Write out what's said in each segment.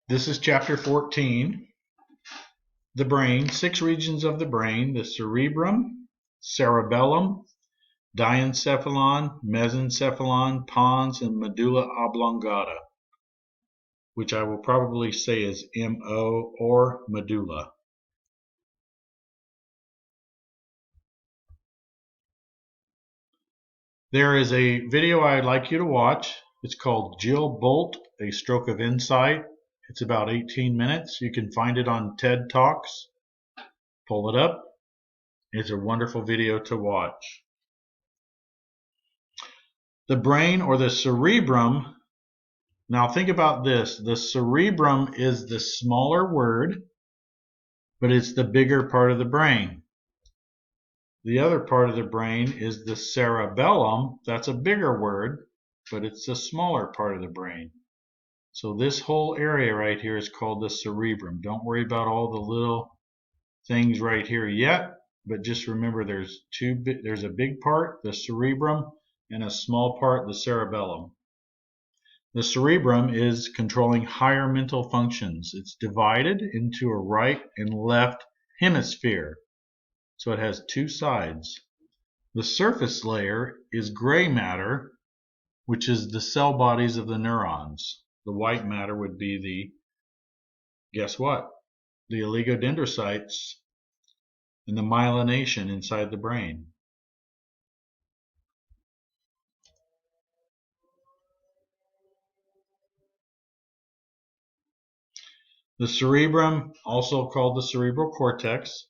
This is chapter 14. The brain, 6 regions of the brain: the cerebrum, cerebellum, diencephalon, mesencephalon, pons, and medulla oblongata, which I will probably say is MO or medulla. There is a video I'd like you to watch. It's called Jill Bolt, A Stroke of Insight. It's about 18 minutes. You can find it on TED Talks. Pull it up. It's a wonderful video to watch. The brain, or the cerebrum. Now think about this. The cerebrum is the smaller word, but it's the bigger part of the brain. The other part of the brain is the cerebellum. That's a bigger word, but it's the smaller part of the brain. So this whole area right here is called the cerebrum. Don't worry about all the little things right here yet, but just remember there's a big part, the cerebrum, and a small part, the cerebellum. The cerebrum is controlling higher mental functions. It's divided into a right and left hemisphere. So it has 2 sides. The surface layer is gray matter, which is the cell bodies of the neurons. The white matter would be guess what? The oligodendrocytes and the myelination inside the brain. The cerebrum, also called the cerebral cortex,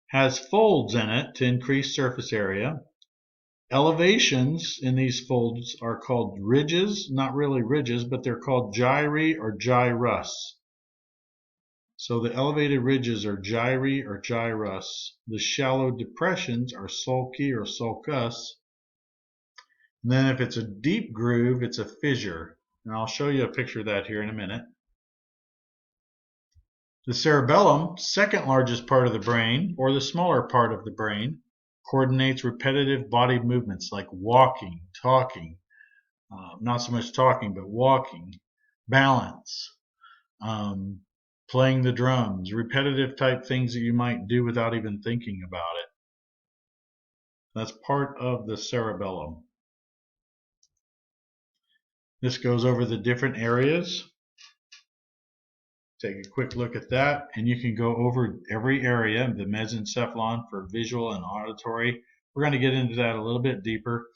has folds in it to increase surface area. Elevations in these folds are called ridges, not really ridges, but they're called gyri or gyrus. So the elevated ridges are gyri or gyrus. The shallow depressions are sulci or sulcus. And then if it's a deep groove, it's a fissure. And I'll show you a picture of that here in a minute. The cerebellum, second largest part of the brain, or the smaller part of the brain, coordinates repetitive body movements like walking, talking, not so much talking, but walking, balance, playing the drums, repetitive type things that you might do without even thinking about it. That's part of the cerebellum. This goes over the different areas. Take a quick look at that, and you can go over every area, the mesencephalon for visual and auditory. We're going to get into that a little bit deeper.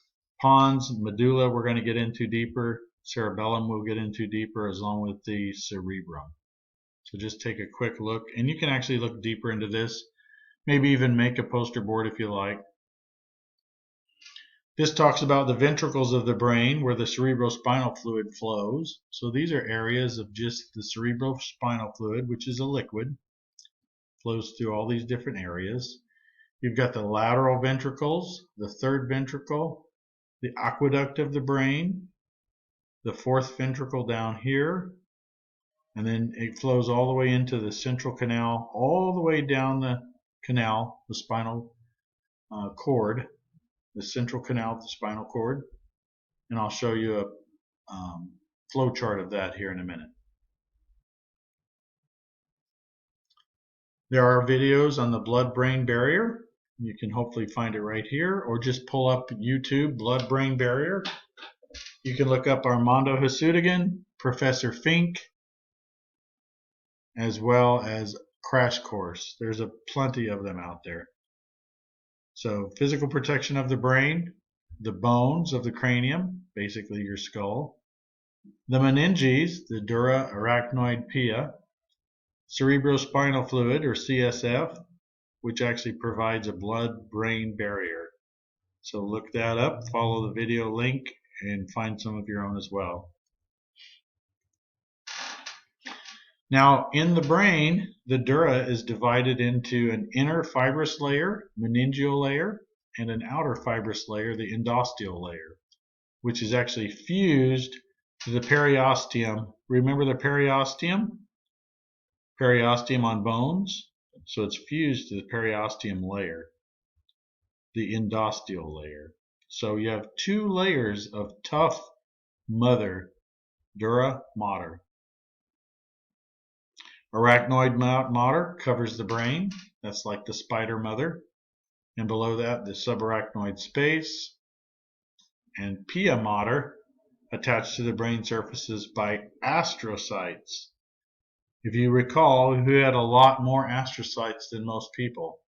Pons, medulla, we're going to get into deeper. Cerebellum we'll get into deeper, as long with the cerebrum. So just take a quick look, and you can actually look deeper into this. Maybe even make a poster board if you like. This talks about the ventricles of the brain where the cerebrospinal fluid flows. So these are areas of just the cerebrospinal fluid, which is a liquid, flows through all these different areas. You've got the lateral ventricles, the third ventricle, the aqueduct of the brain, the fourth ventricle down here, and then it flows all the way into the central canal, all the way down the canal, the spinal cord, the central canal of the spinal cord, and I'll show you a flow chart of that here in a minute. There are videos on the blood-brain barrier. You can hopefully find it right here, or just pull up YouTube blood-brain barrier. You can look up Armando Hasudigan, Professor Fink, as well as Crash Course. There's plenty of them out there. So physical protection of the brain, the bones of the cranium, basically your skull, the meninges, the dura arachnoid pia, cerebrospinal fluid, or CSF, which actually provides a blood-brain barrier. So look that up, follow the video link, and find some of your own as well. Now, in the brain, the dura is divided into an inner fibrous layer, meningeal layer, and an outer fibrous layer, the endosteal layer, which is actually fused to the periosteum. Remember the periosteum? Periosteum on bones? So it's fused to the periosteum layer, the endosteal layer. So you have 2 layers of tough mother, dura mater. Arachnoid motor covers the brain. That's like the spider mother. And below that, the subarachnoid space. And pia mater attached to the brain surfaces by astrocytes. If you recall, who had a lot more astrocytes than most people?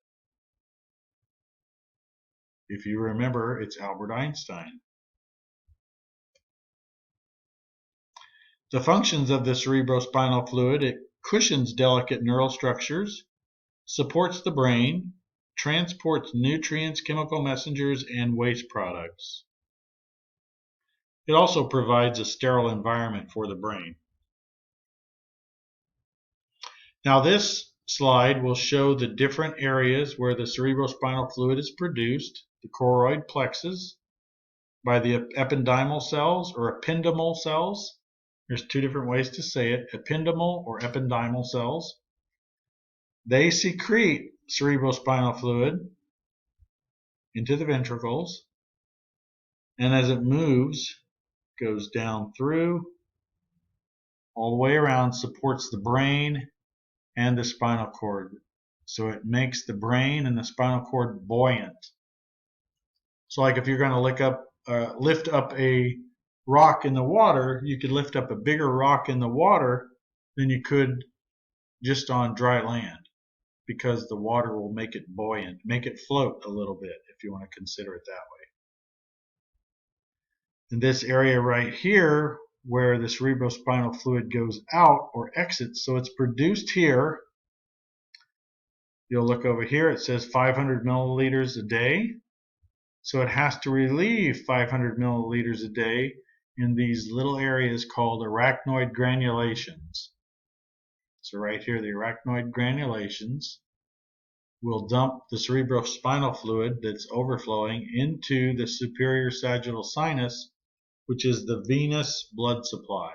If you remember, it's Albert Einstein. The functions of the cerebrospinal fluid: it cushions delicate neural structures, supports the brain, transports nutrients, chemical messengers, and waste products. It also provides a sterile environment for the brain. Now this slide will show the different areas where the cerebrospinal fluid is produced: the choroid plexus, by the ependymal cells or ependymal cells. There's two different ways to say it: ependymal or ependymal cells. They secrete cerebrospinal fluid into the ventricles, and as it moves, goes down through, all the way around, supports the brain and the spinal cord. So it makes the brain and the spinal cord buoyant. So like if you're going to lift up a rock in the water, you could lift up a bigger rock in the water than you could just on dry land, because the water will make it buoyant, make it float a little bit, if you want to consider it that way. In this area right here, where the cerebrospinal fluid goes out or exits, so it's produced here. You'll look over here, it says 500 milliliters a day. So it has to relieve 500 milliliters a day in these little areas called arachnoid granulations. So right here, the arachnoid granulations will dump the cerebrospinal fluid that's overflowing into the superior sagittal sinus, which is the venous blood supply.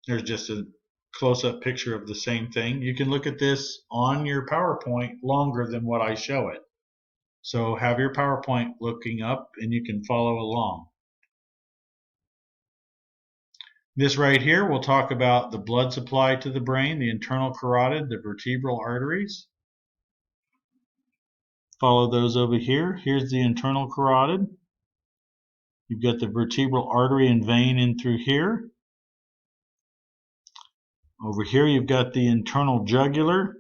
There's just a close-up picture of the same thing. You can look at this on your PowerPoint longer than what I show it. So have your PowerPoint looking up and you can follow along. This right here, we'll talk about the blood supply to the brain, the internal carotid, the vertebral arteries. Follow those over here. Here's the internal carotid. You've got the vertebral artery and vein in through here. Over here you've got the internal jugular.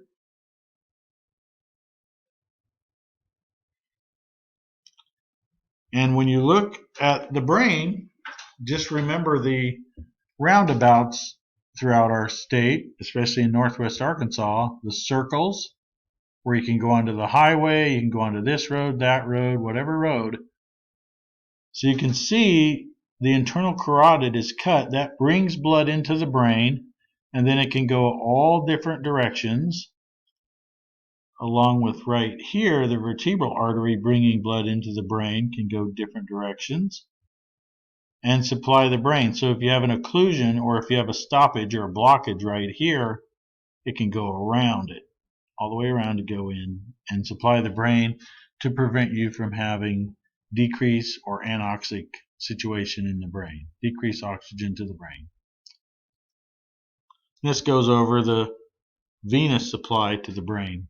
And when you look at the brain, just remember the roundabouts throughout our state, especially in northwest Arkansas, the circles, where you can go onto the highway, you can go onto this road, that road, whatever road. So you can see the internal carotid is cut. That brings blood into the brain, and then it can go all different directions, along with right here, the vertebral artery bringing blood into the brain can go different directions and supply the brain. So if you have an occlusion or if you have a stoppage or a blockage right here, it can go around it, all the way around to go in and supply the brain to prevent you from having decrease or anoxic situation in the brain, decrease oxygen to the brain. This goes over the venous supply to the brain,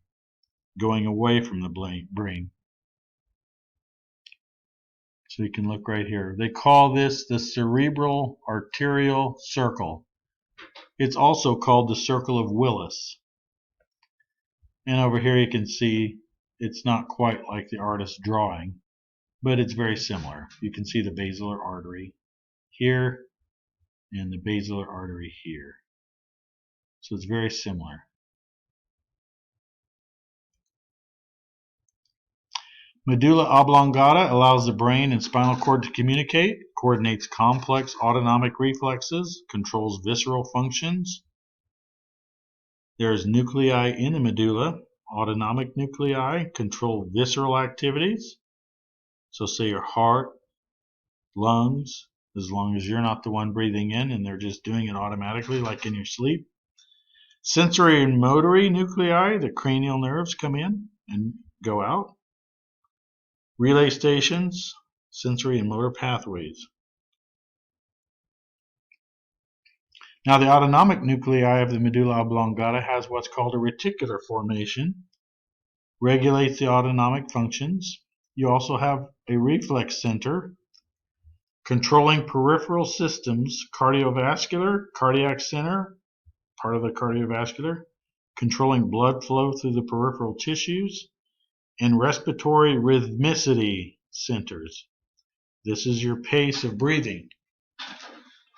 going away from the brain. So you can look right here. They call this the cerebral arterial circle. It's also called the circle of Willis. And over here you can see it's not quite like the artist's drawing, but it's very similar. You can see the basilar artery here and the basilar artery here. So it's very similar. Medulla oblongata allows the brain and spinal cord to communicate, coordinates complex autonomic reflexes, controls visceral functions. There's nuclei in the medulla. Autonomic nuclei control visceral activities. So say your heart, lungs, as long as you're not the one breathing in and they're just doing it automatically like in your sleep. Sensory and motory nuclei, the cranial nerves come in and go out. Relay stations, sensory and motor pathways. Now, the autonomic nuclei of the medulla oblongata has what's called a reticular formation, regulates the autonomic functions. You also have a reflex center, controlling peripheral systems, cardiovascular, cardiac center, part of the cardiovascular, controlling blood flow through the peripheral tissues, and respiratory rhythmicity centers. This is your pace of breathing.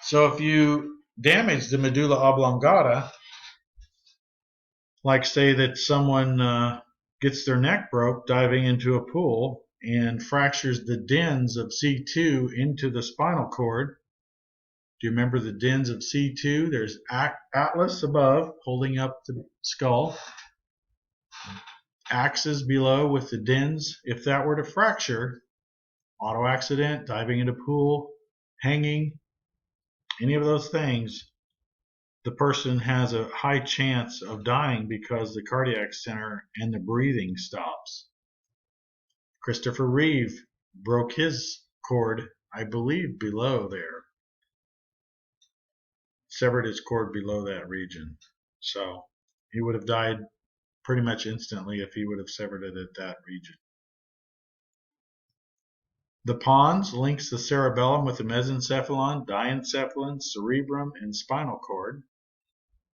So if you damage the medulla oblongata, like say that someone gets their neck broke diving into a pool and fractures the dens of C2 into the spinal cord. Do you remember the dens of C2? There's atlas above holding up the skull, axis below with the dens. If that were to fracture, auto accident, diving into a pool, hanging, any of those things, the person has a high chance of dying because the cardiac center and the breathing stops. Christopher Reeve broke his cord, I believe, below there. Severed his cord below that region. So he would have died pretty much instantly if he would have severed it at that region. The pons links the cerebellum with the mesencephalon, diencephalon, cerebrum, and spinal cord.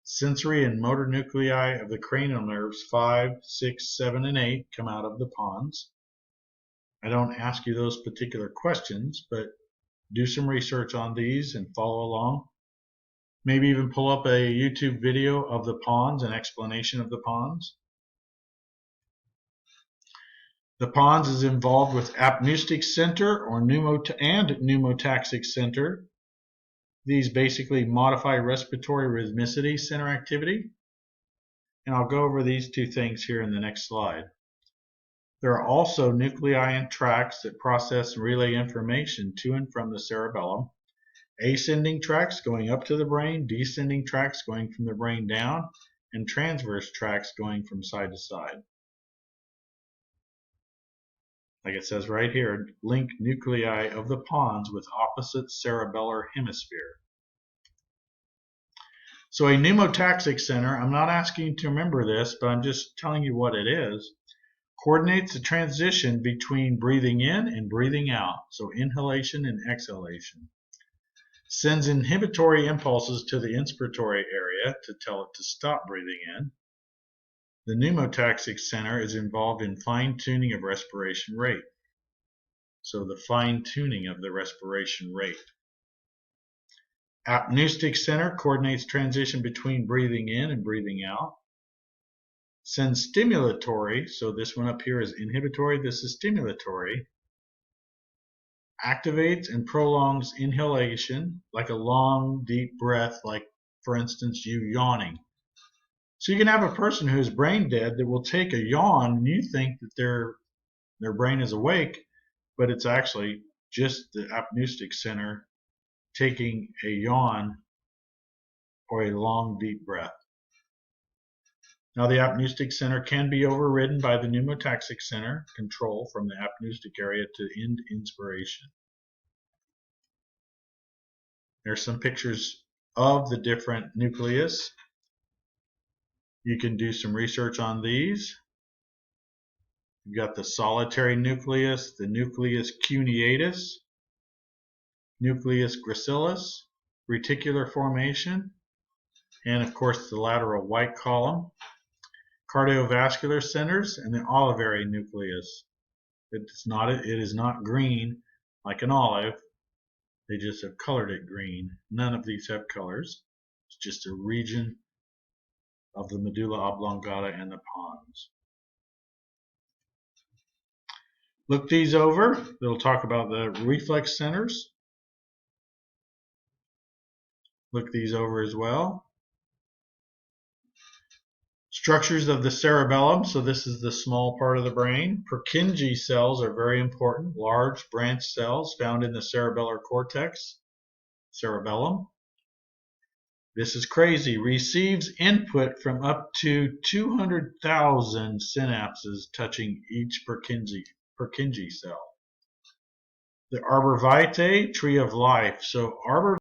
Sensory and motor nuclei of the cranial nerves 5, 6, 7, and 8 come out of the pons. I don't ask you those particular questions, but do some research on these and follow along. Maybe even pull up a YouTube video of the pons, an explanation of the pons. The pons is involved with apneustic center or pneumotaxic center. These basically modify respiratory rhythmicity center activity. And I'll go over these two things here in the next slide. There are also nuclei and tracts that process and relay information to and from the cerebellum. Ascending tracts going up to the brain, descending tracts going from the brain down, and transverse tracts going from side to side. Like it says right here, link nuclei of the pons with opposite cerebellar hemisphere. So a pneumotaxic center, I'm not asking you to remember this, but I'm just telling you what it is, coordinates the transition between breathing in and breathing out, so inhalation and exhalation. Sends inhibitory impulses to the inspiratory area to tell it to stop breathing in. The pneumotaxic center is involved in fine-tuning of respiration rate. So the fine-tuning of the respiration rate. Apneustic center coordinates transition between breathing in and breathing out. Sends stimulatory, so this one up here is inhibitory, this is stimulatory. Activates and prolongs inhalation, like a long, deep breath, like, for instance, you yawning. So you can have a person who is brain dead that will take a yawn and you think that their brain is awake, but it's actually just the apneustic center taking a yawn or a long, deep breath. Now the apneustic center can be overridden by the pneumotaxic center control from the apneustic area to end inspiration. There's some pictures of the different nucleus. You can do some research on these. You've got the solitary nucleus, the nucleus cuneatus, nucleus gracilis, reticular formation, and of course the lateral white column, cardiovascular centers, and the olivary nucleus. It is not green like an olive. They just have colored it green. None of these have colors. It's just a region of the medulla oblongata and the pons. Look these over. It'll talk about the reflex centers. Look these over as well. Structures of the cerebellum. So this is the small part of the brain. Purkinje cells are very important. Large branch cells found in the cerebellar cortex. Cerebellum. This is crazy. Receives input from up to 200,000 synapses touching each Purkinje cell. The arbor vitae, tree of life. So arbor